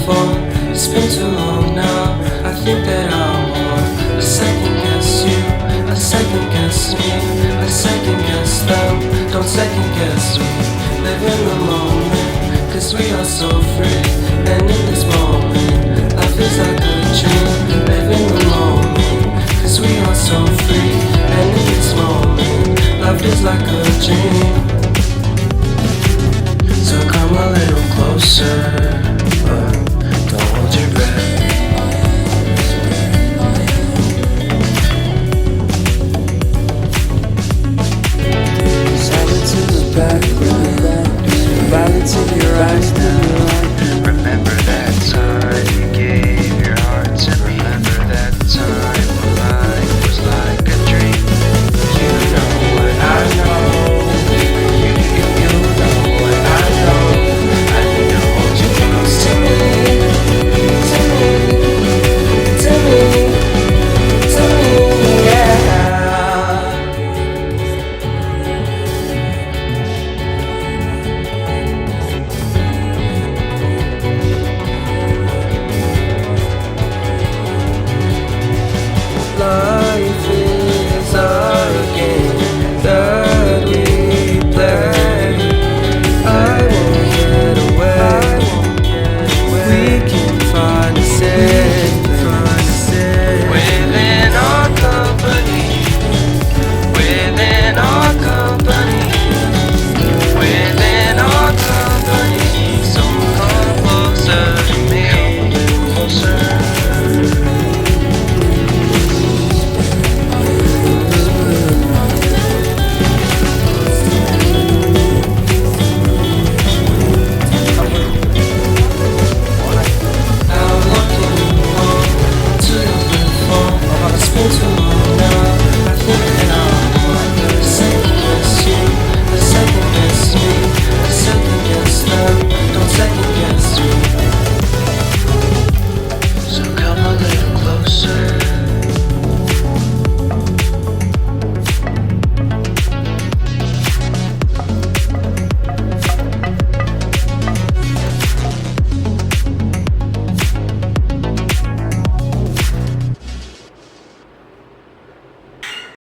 before. It's been too long now. I think that I want to second guess you, I second guess me, I second guess them. Don't second guess me. Live in the moment, cause we are so free. And in this moment, life is like a dream. Live in the moment, cause we are so free. And in this moment, life is like a dream.